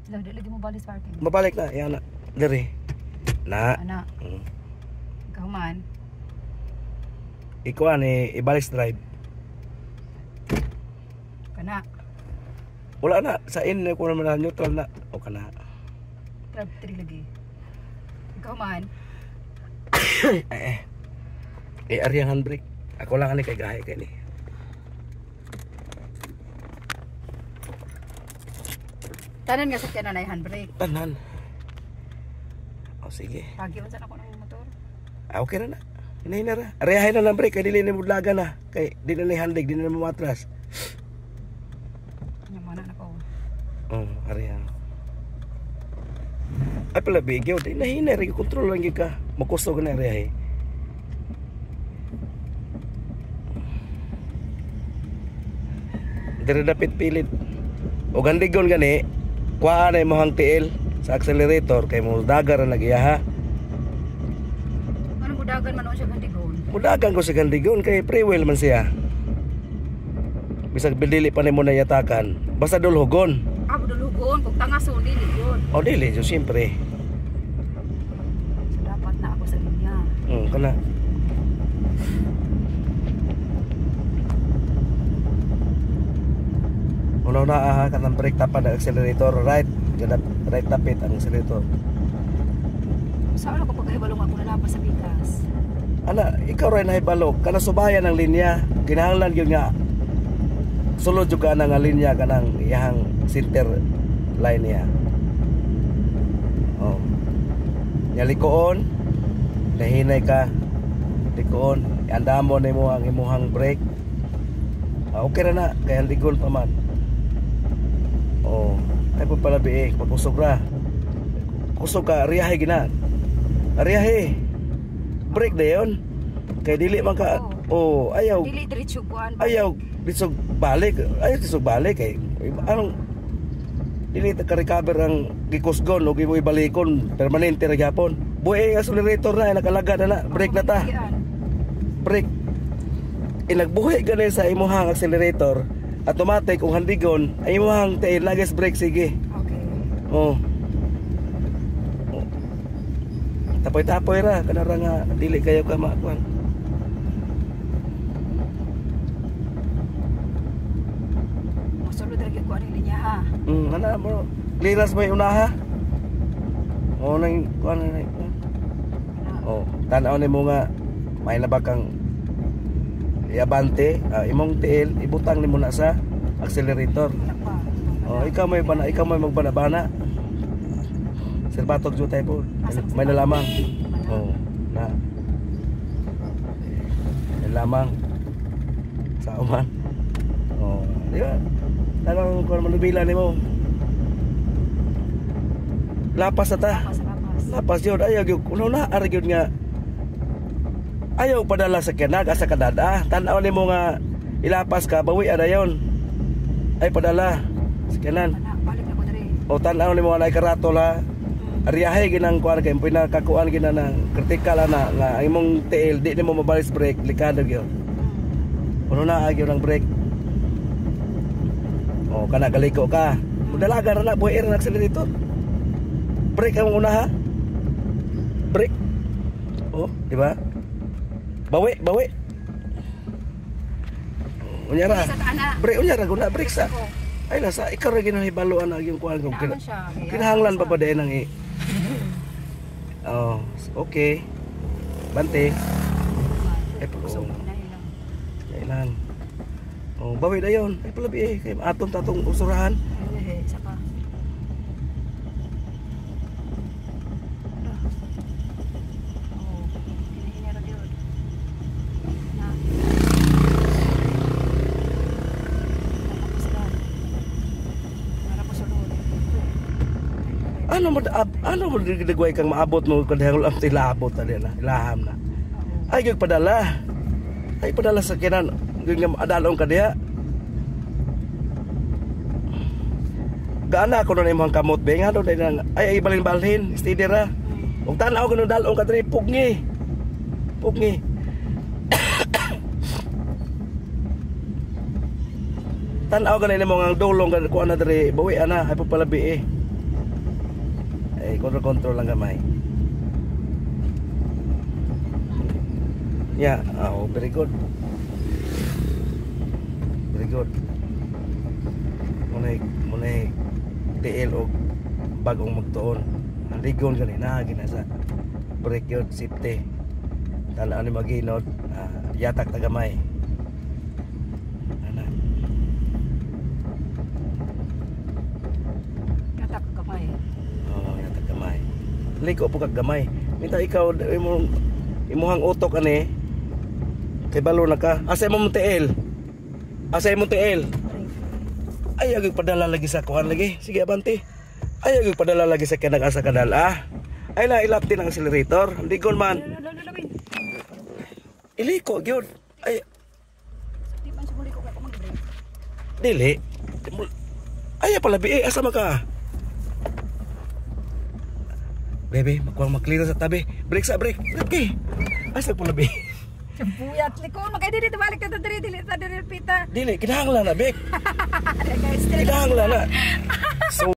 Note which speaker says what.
Speaker 1: Lang dili mo balis parking.
Speaker 2: Mabalik na, yan na. Diri. Na.
Speaker 1: Ana. Ikaw man.
Speaker 2: Ikuan ibalik drive.
Speaker 1: Kana.
Speaker 2: Wala na, sa in ko naman na neutral na. O kana.
Speaker 1: Drive 3 lagi. Ikaw man.
Speaker 2: Ari ang handbrake. Ako lang ani kay gahe kay ni.
Speaker 1: Tanan nga sakyan na handbrake.
Speaker 2: Tanan. O sige.
Speaker 1: Pagi unsa ako ng motor.
Speaker 2: Okay na na. Hinahin na. Ariyahin na ng brake kay dili na budlaga na. Kay di na handig, di na mamatras.
Speaker 1: Mana na ko.
Speaker 2: Ariyan. Ay pala bigyo, di na hinari control lang gyud ka. Makusog na ariyahe. Dire dapit pilit. O gandigon gani, kuha na imong tiil sa accelerator kay mo dagar na nagiyaha.
Speaker 1: Anong budagan man siya gandigon?
Speaker 2: Mudagan ko sa gandigon kay pre-wheel man siya. Bisag bidili pa nimo na yatakan. Basta dulhugon.
Speaker 1: Dulhugon kung tanga so dili yun.
Speaker 2: O dili, so siyempre.
Speaker 1: So dapat na ako sa linya.
Speaker 2: Kana. Uno na kanang brake tapan ng accelerator right. Right tapit ang accelerator.
Speaker 1: Saan ako pagkahibalong ako nalapas sa bigas?
Speaker 2: Ana, ikaw rin nahibalo. Kana subayan ng linya. Kinahanglan yun nga. Sulod yung ka nga linya kanang iyang center line niya. Oh. Yalikoon. Nahinay ka. Likoon. Iandamo na mo ang imuhang brake. Okay na na. Kaya ligon pa man. Oh. Ay po pala biik. Pagkusog ra. Kusog ka. Riyahe gina. Riyahe. Brake na yun. Kaya dili man ka. Oh. Ayaw.
Speaker 1: Dili diretso kuan.
Speaker 2: Ayaw. Disog balik. Ayaw disog balik. Eh. Anong. Dili ka-recover ang gikusgon o giboy balikon. Permanente na gyapon. Buhay ang accelerator na. Nakalaga na na. Brake na ta. Brake. Inagbuhay ganin sa imuhang accelerator. Automatic kung handigon ay imuhang tail lagas brake sige.
Speaker 1: Okay.
Speaker 2: Oh. Tapoy-tapoy ra kanara nga dili kayo ka makuan.
Speaker 1: Masulod ra gyud ko ani linya ha.
Speaker 2: Ana mo clearance mo unaha. Oh nang kuan na. Oh, tan-aw nimo nga may labakang iabante, imong tiil ibutang nimo na sa accelerator. Oh, ikaw may magbana-bana. Sir batok jud tayo po. May nalamang. Oh, na. May lamang sa uman. Oh, di ba? Tanong kung manubila nimo. Lapas ata. Lapas yun. Ayaw yun. Kuno na ari yun nga. Ayaw padala sa kinag asa kadada. Tanaw nimo nga ilapas ka bawi ada yon. Ay padala sa kanan.
Speaker 1: Balik na ko diri.
Speaker 2: O tanaw nimo nga karato la. Ariyahe ginang kuan kay pinakakuan gina na kritikal na nga imong tiil di nimo mabalis brake likado gyud. Kuno na agyo ng brake. O kana galiko ka. Mudalaga ra na buhay ra accelerator. Brake ang una ha. Brake. Oh, di ba? Bawi. Unyara. Brake unyara guna brake sa. Ay nasa ikaw ra ginahibaluan ang yung kuan ko. Kinahanglan pa din nang Oh, okay. Bante. Ay pagkusog. Kailan. Oh, bawi dayon. Ay pala bi kay aton tatong usurahan.
Speaker 1: Saka.
Speaker 2: Ano mo digdagway kang maabot mo kadahol am tilabot ali na ilaham na. Ay gyud padala. Ay padala sa kinan gyud nga adalong ka diha. Gaana ko na imong kamot be nga do ay balhin steady ra. Ug tan-aw kuno dalong ka diri pugni. Tan-aw ganin mo nga dulong ka kuan na diri bawi ana ay palabi eh. Kontrol lang gamay. Yeah, oh, very good. Very good. Munay TL o bagong magtuon. Andigon gani na sa brake yun, safety. Tanaan ni maginod, yatak na gamay. Ana.
Speaker 1: Yatak kamay.
Speaker 2: Oh, yatak gamay. Liko po kag gamay. Minta ikaw imuhang utok ani. Kay balo na ka. Asay mo TL. Asay mo TL. Ay agig padala lagi sa kuan lagi. Sige abante. Ay agig padala lagi sa kanang asa kadal Ay na ilaptin ang accelerator. Andigon man. Iliko gyud. Ay
Speaker 1: Di man siguro ko ka mag-break.
Speaker 2: dili. Ay pala bi asa man ka? Bebe, makliro sa tabi. Break sa break. Okay. Asa pala bi?
Speaker 1: Buyat likon, makay dili balik ka diri dili ta diri pita.
Speaker 2: Dili kinahanglan na bek.
Speaker 1: Guys,
Speaker 2: Kinahanglan na. So